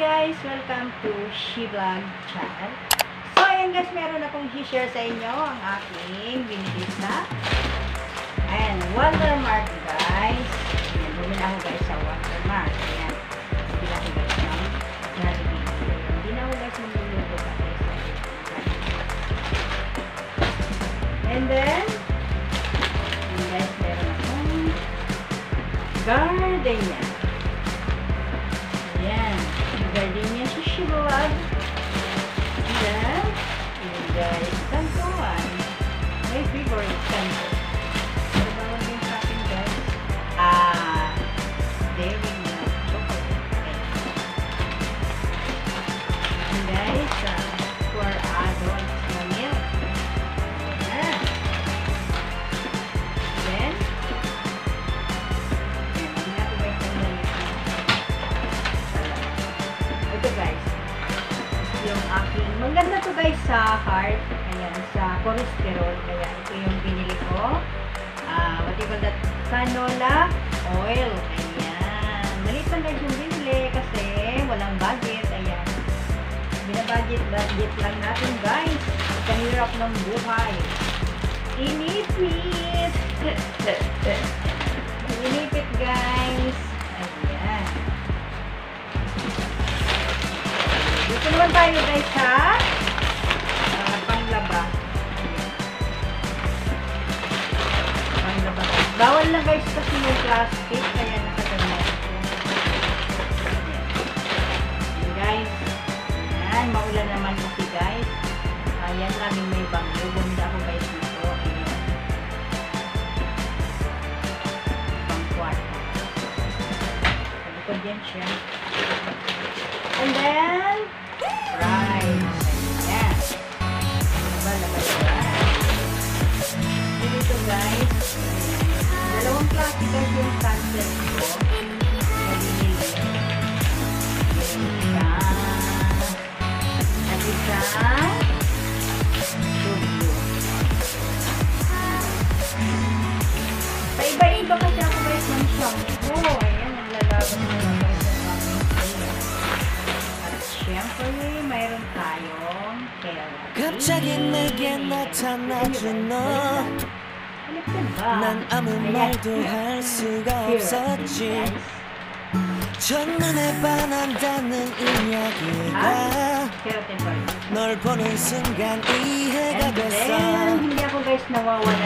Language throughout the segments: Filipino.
guys! Welcome to She Vlog channel. So, ayan guys, meron akong i-share sa inyo ang aking binili sa Watermark guys. Ayan, bumili ako guys sa Watermark. Ayan, bumili ako guys ng Jollibee. Hindi na ako guys niluluto kasi sa and then, ayan guys, meron akong gardenia. Ayan. Yung gardenia sa She Vlog. Ayan. Ayan guys. Tantuan. My favorite tanto. Ano ba lang yung sa akin guys? Dairy milk chocolate. Ayan guys. For adults na milk. Ayan. Then, ito guys, yung aking, maganda to guys sa heart, ayan, sa cholesterol, kaya ito yung binili ko, what you call that, canola oil, ayan, malit lang guys yung binili, kasi walang budget, ayan, binabudget lang natin guys, kahirap ng buhay, inipit, inipit guys, ayan. Dito naman tayo guys sa panglaba. Panglaba. Bawal na guys kasi yung plastic, kaya nakaganyan. Ayan guys. Ayan, maulan naman kasi guys. Ayan, laming may bangyo. Bumila ako guys dito. Ayan. Pang kwarto. Sabi ko dyan siya. And then, rice. Ayan. Labay rice. Dito guys. Dalawang plastic guys yung cancel ko. Nabinili. At isang sugo. Paiba-iba kasi ako guys ng shampoo. Ayan, naglalaban mo lang guys ang aking siyempre, mayroon tayong keratin. 갑자기 내게 나타나준 너. 난 아무 말도 할 수가 없었지. 첫눈에 반한다는 이야기가 널 보는 순간 이해가 됐어.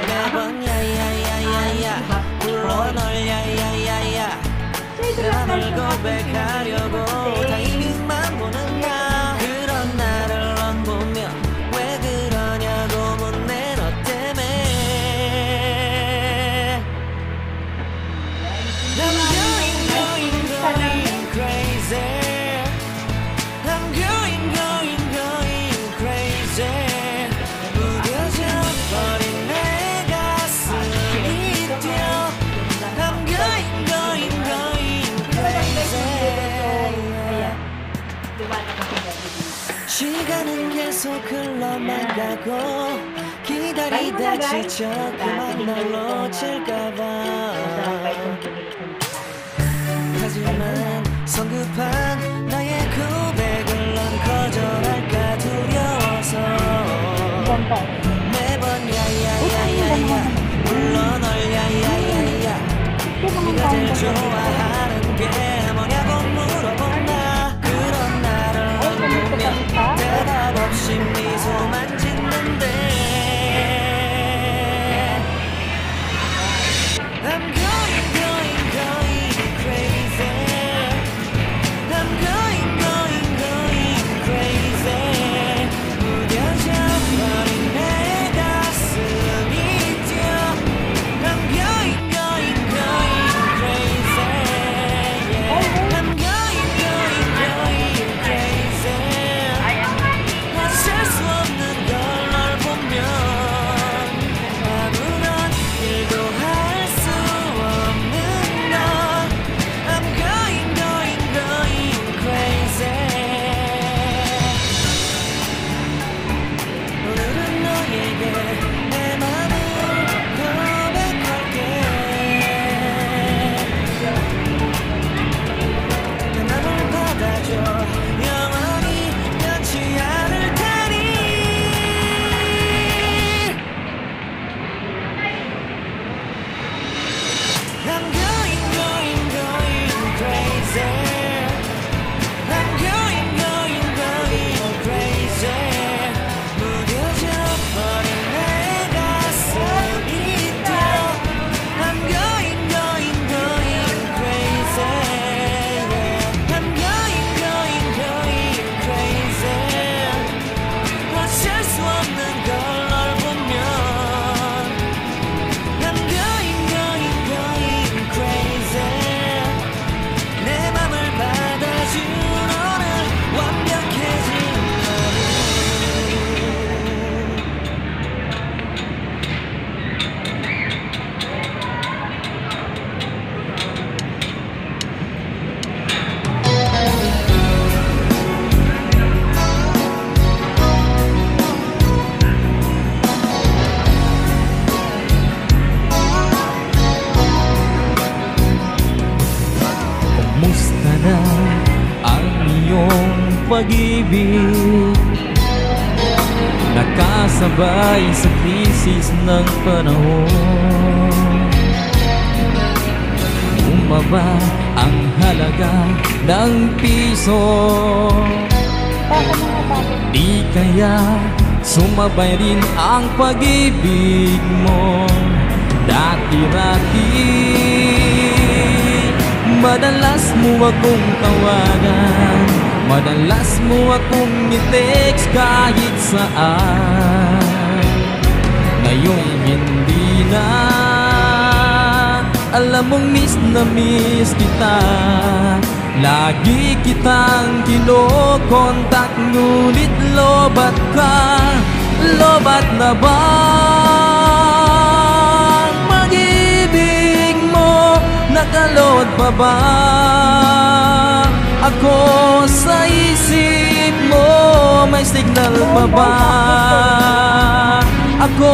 매번 야야야야야 불러 널 야야야야 내가 널 고백하려고 타이밍만 보는 나. 그런 나를 넌 보며 왜 그러냐고 묻네 너 때문에. I'm going crazy. I'm going crazy. 무뎌져 버린 내 가슴이 뛰어. I'm going 시간은 계속 흘러만 가고 기다리다 지쳐 그만 널 놓칠까봐. 하지만 성급한 나의 고백을 넌 거절할까 두려워서 매번 야야야야야 불러 널 야야야야 네가 제일 좋아하는 게 뭐냐고 물어본다. 그런 나를 넌 보며 대답 없이 미소만 짓는데. I'm going crazy. I'm going crazy. 무뎌져 버린 내 가슴이 뛰어. I'm going crazy. Musta na ang iyong pag-ibig? Nakasabay sa krisis ng panahon. Bumaba ang halaga ng piso. Di kaya sumabay rin ang pag-ibig mo dati-dati. Madalas mo akong tawagan, madalas mo akong i-text kahit saan. Ngayon hindi na, alam mong miss na miss kita. Lagi kitang kinokontak, ngunit lobat ka. Lobat na ba ang pag-ibig mo? Nakalod pa ba ako sa isip mo? May signal pa ba ako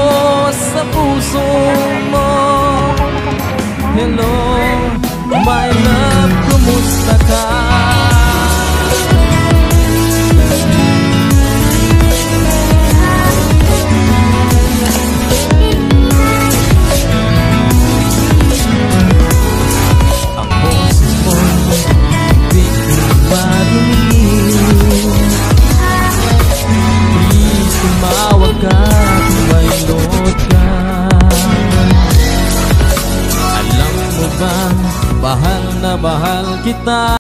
sa puso mo? Hello, my love, kumusta ka? Ang boses mo, di ko marinig. Please, tumawag ka kung may load ka. Alam mo ba, mahal na mahal kita.